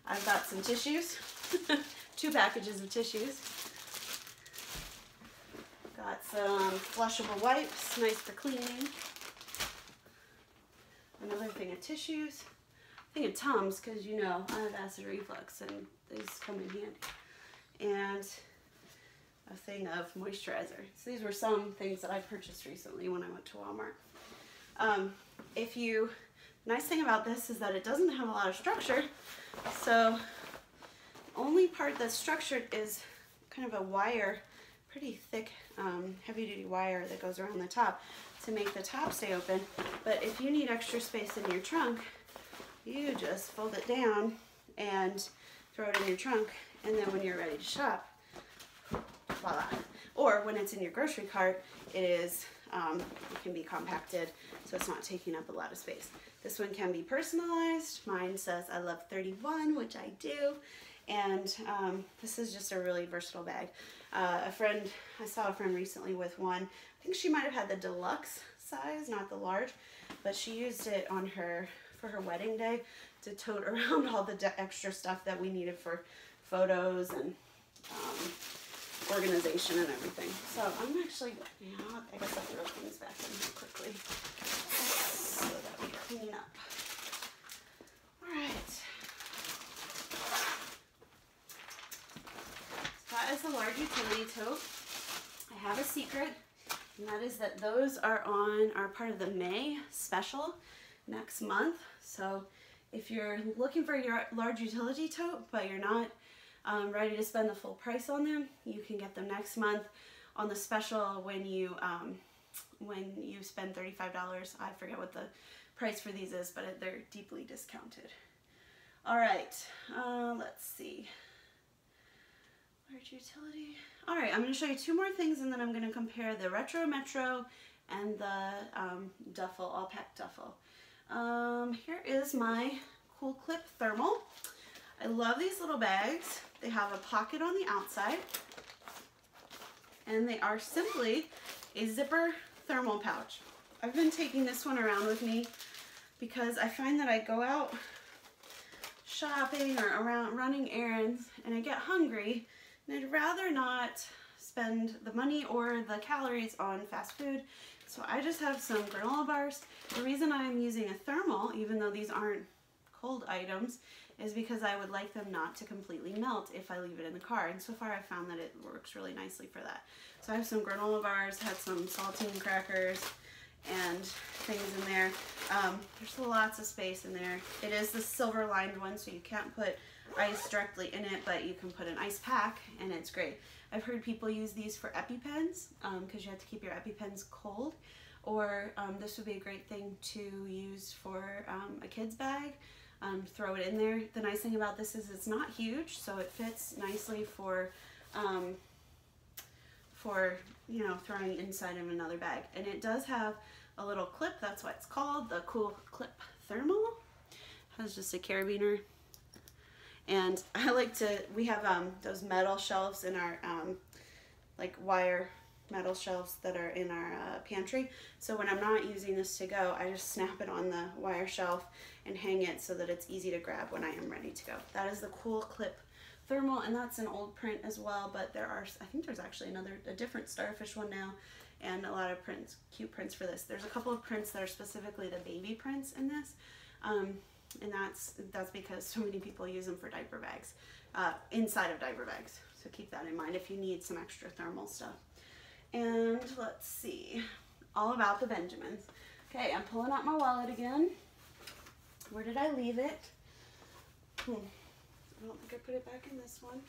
I've got some tissues, 2 packages of tissues. Got some flushable wipes, nice for cleaning. Another thing of tissues. A thing of Tums, because you know I have acid reflux and these come in handy. And a thing of moisturizer. So these were some things that I purchased recently when I went to Walmart. Nice thing about this is that it doesn't have a lot of structure. So the only part that's structured is kind of a wire, pretty thick, heavy duty wire that goes around the top to make the top stay open. But if you need extra space in your trunk, you just fold it down and throw it in your trunk, and then when you're ready to shop, voila. Or when it's in your grocery cart, it can be compacted so it's not taking up a lot of space. This one can be personalized. Mine says I love 31, which I do. And this is just a really versatile bag. I saw a friend recently with one. I think she might have had the deluxe size, not the large, but she used it for her wedding day to tote around all the extra stuff that we needed for photos and organization and everything. So I'm actually, I guess I'll throw things back in here quickly so that we clean up. All right. That is the large utility tote. I have a secret, and that is that those are part of the May special next month. So if you're looking for your large utility tote, but you're not ready to spend the full price on them, you can get them next month on the special when you spend $35. I forget what the price for these is, but they're deeply discounted. All right, let's see. Large utility. All right, I'm going to show you 2 more things, and then I'm going to compare the Retro Metro and the duffel, all packed duffel. Here is my Cool Clip Thermal. I love these little bags. They have a pocket on the outside, and they are simply a zipper thermal pouch. I've been taking this one around with me because I find that I go out shopping or around running errands and I get hungry, and I'd rather not spend the money or the calories on fast food. So I just have some granola bars. The reason I'm using a thermal, even though these aren't cold items, is because I would like them not to completely melt if I leave it in the car. And so far I've found that it works really nicely for that. So I have some granola bars, had some saltine crackers, and things in there. There's lots of space in there. It is the silver lined one, so you can't put ice directly in it, but you can put an ice pack, and it's great. I've heard people use these for EpiPens because you have to keep your EpiPens cold, or this would be a great thing to use for a kid's bag. Throw it in there. The nice thing about this is it's not huge, so it fits nicely for you know, throwing inside of another bag. And it does have a little clip. That's why it's called the Cool Clip Thermal. It has just a carabiner. And I like to, we have those metal shelves in our, like wire metal shelves that are in our pantry. So when I'm not using this to go, I just snap it on the wire shelf and hang it so that it's easy to grab when I am ready to go. That is the Cool Clip Thermal, and that's an old print as well, but there are, I think there's actually a different Starfish one now, and a lot of prints, cute prints for this. There's a couple of prints that are specifically the baby prints in this, and that's because so many people use them for diaper bags, inside of diaper bags. So keep that in mind if you need some extra thermal stuff. And let's see, all about the Benjamins. Okay, I'm pulling out my wallet again. Where did I leave it? I don't think I put it back in this one.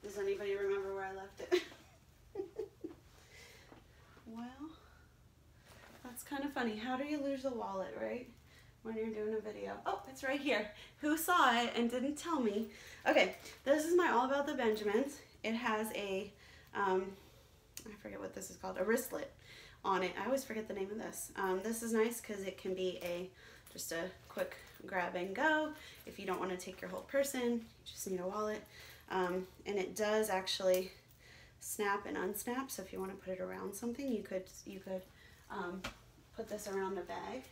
Does anybody remember where I left it? Well, that's kind of funny. How do you lose a wallet, right? When you're doing a video. Oh, it's right here. Who saw it and didn't tell me? Okay, this is my All About the Benjamins. it has a, I forget what this is called, a wristlet on it. I always forget the name of this. This is nice because it can be just a quick grab and go. If you don't want to take your whole person, you just need a wallet. And it does actually snap and unsnap, so if you want to put it around something, you could put this around a bag,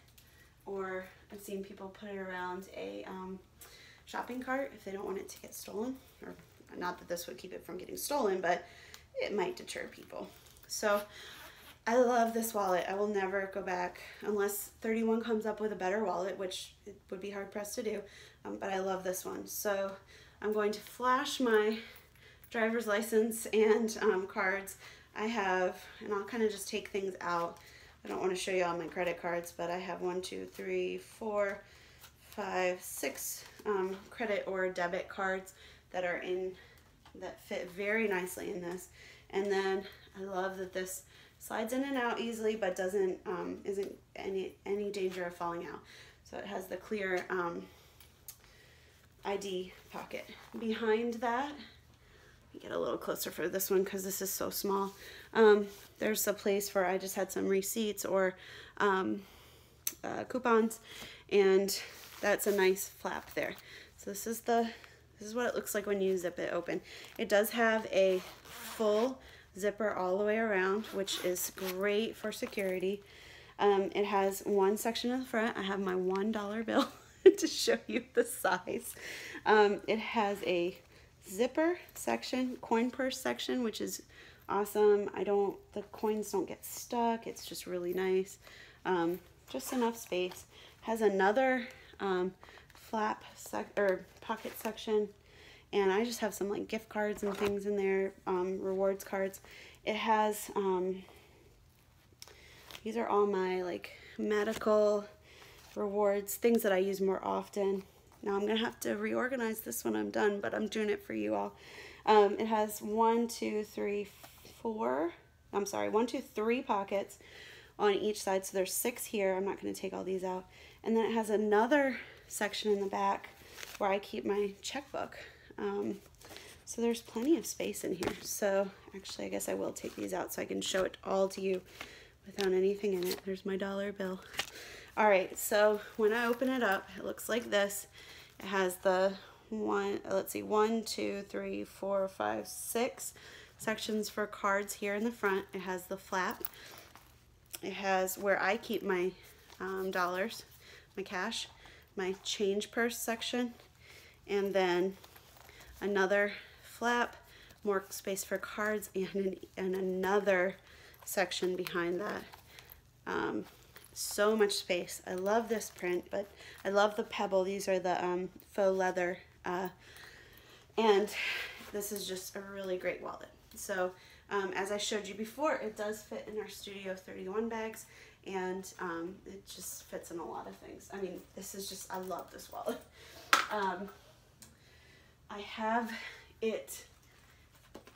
or I've seen people put it around a shopping cart if they don't want it to get stolen, or not that this would keep it from getting stolen, but it might deter people. So I love this wallet. I will never go back unless 31 comes up with a better wallet, which it would be hard pressed to do, but I love this one. So I'm going to flash my driver's license and cards. I have, and I'll kind of just take things out. I don't want to show you all my credit cards, but I have 1, 2, 3, 4, 5, 6 credit or debit cards that are that fit very nicely in this. And then I love that this slides in and out easily, but isn't any danger of falling out. So it has the clear ID pocket. Behind that, let me get a little closer for this one because this is so small. There's a place where I just had some receipts or coupons, and that's a nice flap there. So this is what it looks like when you zip it open. It does have a full zipper all the way around, which is great for security. It has one section in the front. I have my $1 bill to show you the size. It has a zipper section, coin purse section, which is awesome. The coins don't get stuck. It's just really nice. Just enough space. Has another flap pocket section, and I just have some like gift cards and things in there, rewards cards. It has these are all my like medical rewards, things that I use more often. Now I'm gonna have to reorganize this when I'm done, but I'm doing it for you all. It has 1, 2, 3 pockets on each side, so there's 6 here. I'm not going to take all these out. And then it has another section in the back where I keep my checkbook. So there's plenty of space in here. So actually I guess I will take these out so I can show it all to you without anything in it. There's my $1 bill. All right, so when I open it up, it looks like this. It has the 1, 2, 3, 4, 5, 6 sections for cards here in the front. It has the flap. It has where I keep my dollars, my cash, my change purse section, and then another flap, more space for cards, and another section behind that. So much space. I love this print, but I love the pebble. These are the faux leather, and this is just a really great wallet. So as I showed you before, it does fit in our Studio 31 bags, and it just fits in a lot of things. I mean, this is just, I love this wallet. I have it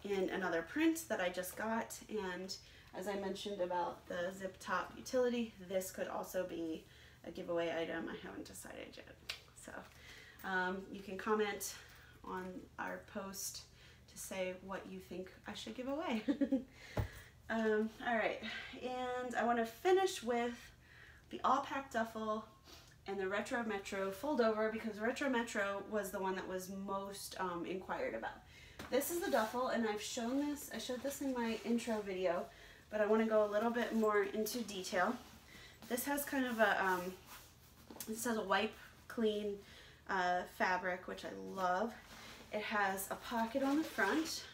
in another print that I just got, and as I mentioned about the zip top utility, this could also be a giveaway item. I haven't decided yet. So you can comment on our post to say what you think I should give away. All right, and I want to finish with the all packed duffel and the Retro Metro Foldover, because Retro Metro was the one that was most inquired about. This is the duffel, and I've shown this, I showed this in my intro video, but I want to go a little bit more into detail. This has kind of a, this has a wipe clean fabric, which I love. It has a pocket on the front.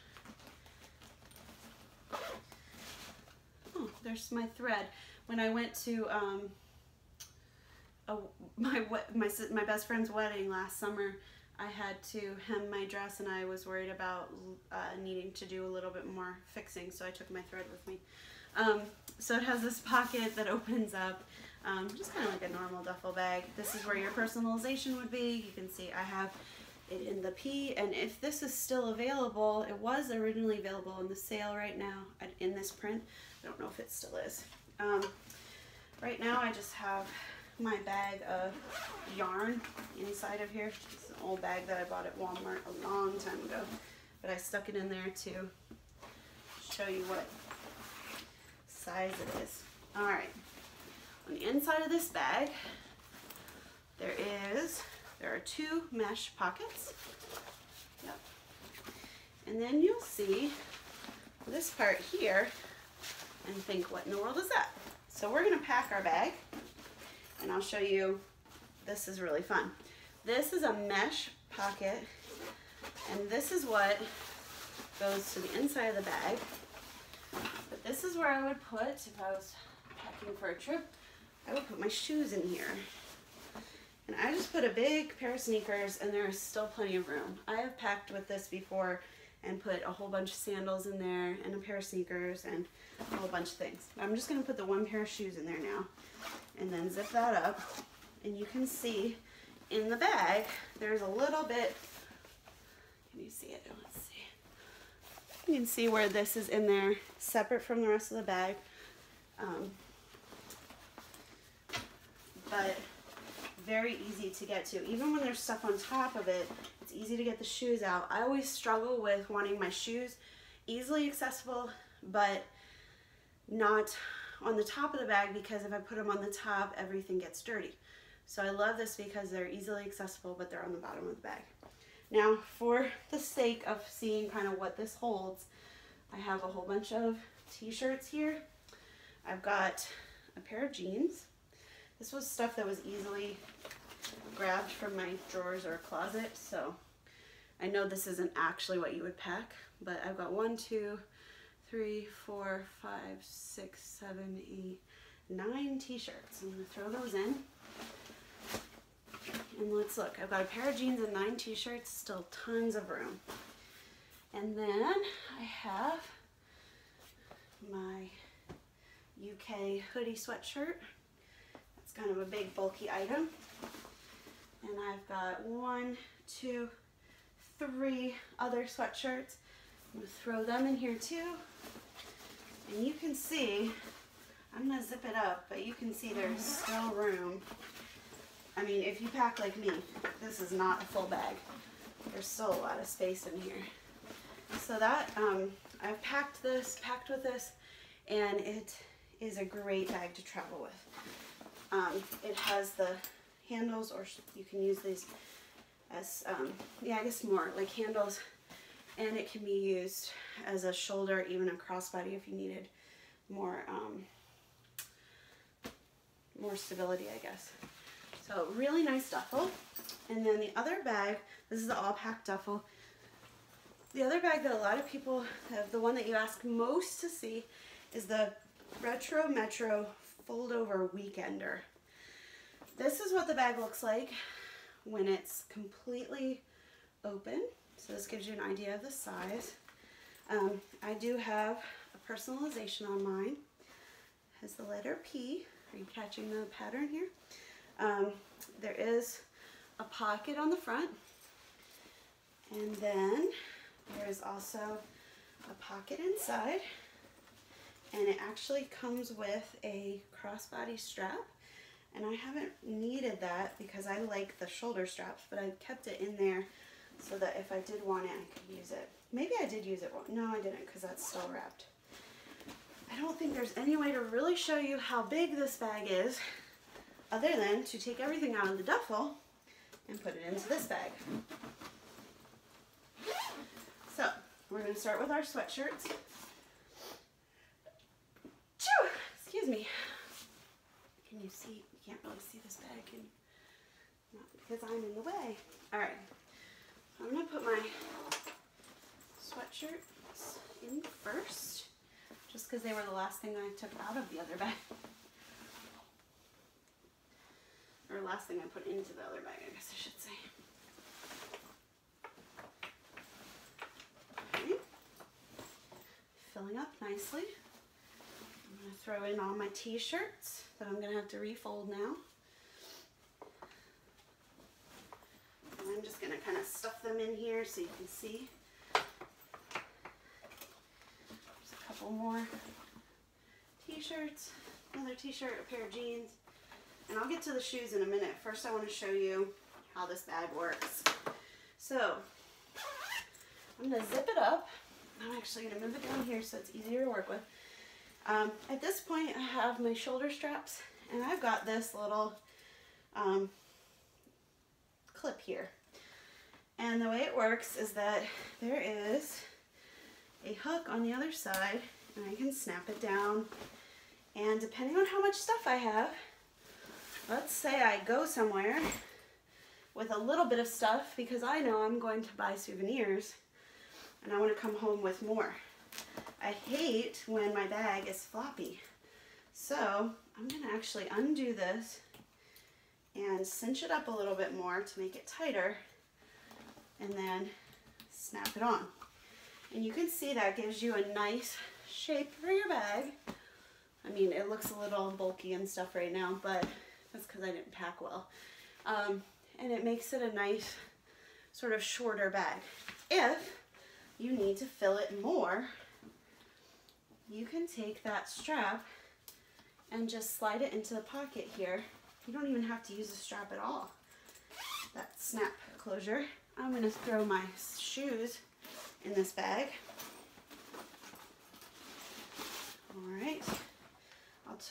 Oh, there's my thread. When I went to my best friend's wedding last summer, I had to hem my dress, and I was worried about needing to do a little bit more fixing, so I took my thread with me. So it has this pocket that opens up, just kind of like a normal duffel bag. This is where your personalization would be. You can see I have it in the P, and if this is still available, it was originally available in the sale right now in this print. I don't know if it still is. Right now I just have my bag of yarn inside of here. It's an old bag that I bought at Walmart a long time ago. but I stuck it in there to show you what size it is. All right, on the inside of this bag, there are 2 mesh pockets. Yep. And then you'll see this part here and think, what in the world is that? So we're gonna pack our bag, and I'll show you. This is really fun. This is a mesh pocket, and this is what goes to the inside of the bag. But this is where I would put, if I was packing for a trip, I would put my shoes in here. And I just put a big pair of sneakers, and there is still plenty of room. I have packed with this before and put a whole bunch of sandals in there and a pair of sneakers and a whole bunch of things. I'm just gonna put the 1 pair of shoes in there now and then zip that up. And you can see in the bag, there's a little bit, can you see it? Let's see. You can see where this is in there, separate from the rest of the bag. But very easy to get to. Even when there's stuff on top of it, it's easy to get the shoes out. I always struggle with wanting my shoes easily accessible, but not on the top of the bag, because if I put them on the top, everything gets dirty. So I love this because they're easily accessible, but they're on the bottom of the bag. Now, for the sake of seeing kind of what this holds, I have a whole bunch of t-shirts here. I've got a pair of jeans. This was stuff that was easily grabbed from my drawers or closet, so I know this isn't actually what you would pack, but I've got 1, 2, 3, 4, 5, 6, 7, 8, 9 t-shirts. I'm gonna throw those in. And let's look, I've got a pair of jeans and 9 t-shirts, still tons of room. And then I have my UK hoodie sweatshirt. It's kind of a big bulky item. And I've got 1, 2, 3 other sweatshirts. I'm gonna throw them in here too. And you can see, I'm gonna zip it up, but you can see there's still room. I mean, if you pack like me, this is not a full bag. There's still a lot of space in here. So that, I've packed with this, and it is a great bag to travel with. It has the handles, or you can use these as, yeah, I guess more like handles, and it can be used as a shoulder, even a crossbody if you needed more, more stability, I guess. So really nice duffel. And then the other bag, this is the all packed duffel. The other bag that a lot of people have, the one that you ask most to see, is the Retro Metro Foldover Weekender. This is what the bag looks like when it's completely open. So this gives you an idea of the size. I do have a personalization on mine. It has the letter P. Are you catching the pattern here? There is a pocket on the front, and then there is also a pocket inside, and it actually comes with a crossbody strap, and I haven't needed that because I like the shoulder straps, but I kept it in there so that if I did want it, I could use it. Maybe I did use it wrong. No, I didn't, because that's still wrapped. I don't think there's any way to really show you how big this bag is other than to take everything out of the duffel and put it into this bag. So we're going to start with our sweatshirts. Choo! Excuse me. Can you see? You can't really see this bag, not because I'm in the way. All right. I'm going to put my sweatshirts in first, just because they were the last thing I took out of the other bag. Or last thing I put into the other bag, I guess I should say. Okay. Filling up nicely. I'm going to throw in all my t-shirts that I'm going to have to refold now. And I'm just going to kind of stuff them in here so you can see. There's a couple more t-shirts, another t-shirt, a pair of jeans. And I'll get to the shoes in a minute. First I want to show you how this bag works. So I'm going to zip it up. I'm actually going to move it down here so it's easier to work with. At this point, I have my shoulder straps, and I've got this little clip here. And the way it works is that there is a hook on the other side, and I can snap it down. And depending on how much stuff I have, let's say I go somewhere with a little bit of stuff because I know I'm going to buy souvenirs and I want to come home with more. I hate when my bag is floppy. So I'm going to actually undo this and cinch it up a little bit more to make it tighter, and then snap it on. And you can see that gives you a nice shape for your bag. I mean, it looks a little bulky and stuff right now, but that's because I didn't pack well. And it makes it a nice sort of shorter bag. If you need to fill it more, you can take that strap and just slide it into the pocket here. You don't even have to use a strap at all. That snap closure. I'm going to throw my shoes in this bag. All right.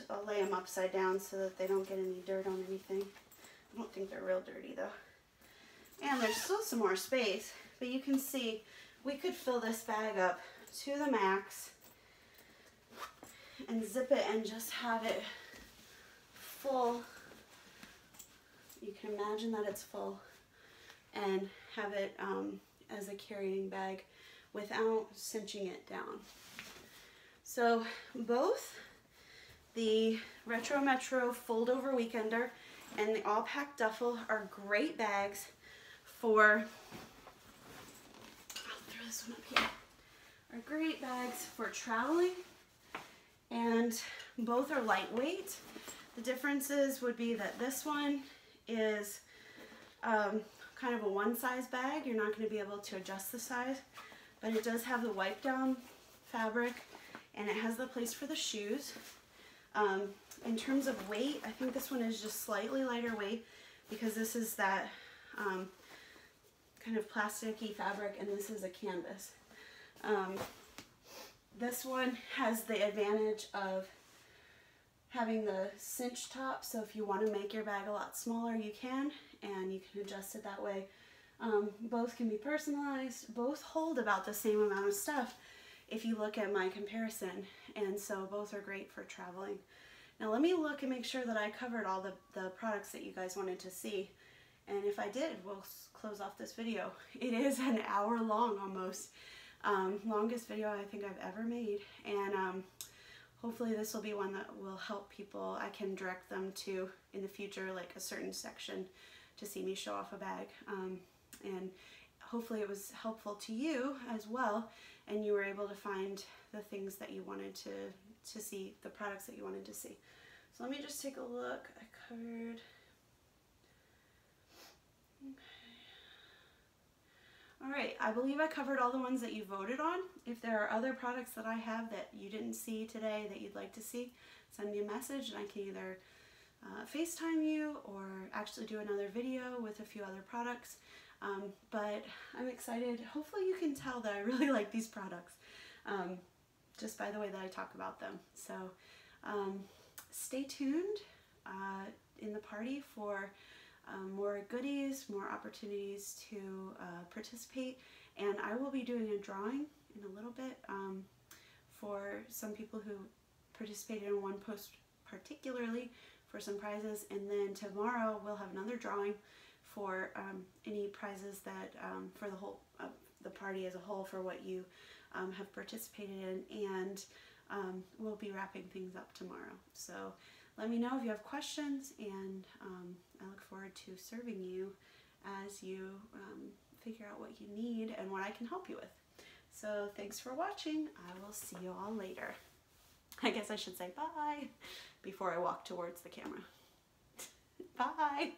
I'll lay them upside down so that they don't get any dirt on anything. I don't think they're real dirty though. And there's still some more space, but you can see we could fill this bag up to the max and zip it and just have it full. You can imagine that it's full, and have it as a carrying bag without cinching it down. So both the Retro Metro Foldover Weekender and the All Packed Duffle are great bags for, I'll throw this one up here, are great bags for traveling, and both are lightweight. The differences would be that this one is kind of a one size bag. You're not going to be able to adjust the size, but it does have the wipe down fabric, and it has the place for the shoes. In terms of weight, I think this one is just slightly lighter weight because this is that kind of plasticky fabric, and this is a canvas. This one has the advantage of having the cinch top, so if you want to make your bag a lot smaller, you can, and you can adjust it that way. Both can be personalized. Both hold about the same amount of stuff if you look at my comparison, and so both are great for traveling. Now let me look and make sure that I covered all the products that you guys wanted to see, and if I did, we'll close off this video. It is an hour long almost. Longest video I think I've ever made, and hopefully this will be one that will help people. I can direct them to, in the future, like a certain section to see me show off a bag, and hopefully it was helpful to you as well, and you were able to find the things that you wanted to see, the products that you wanted to see. So let me just take a look. I covered, okay. All right, I believe I covered all the ones that you voted on. If there are other products that I have that you didn't see today that you'd like to see, send me a message and I can either FaceTime you or actually do another video with a few other products. But I'm excited. Hopefully you can tell that I really like these products just by the way that I talk about them. So stay tuned in the party for more goodies, more opportunities to participate, and I will be doing a drawing in a little bit for some people who participated in one post particularly for some prizes, and then tomorrow we'll have another drawing for any prizes that for the whole the party as a whole for what you have participated in, and we'll be wrapping things up tomorrow. So let me know if you have questions, and I look forward to serving you as you figure out what you need and what I can help you with. So thanks for watching. I will see you all later. I guess I should say bye before I walk towards the camera. Bye.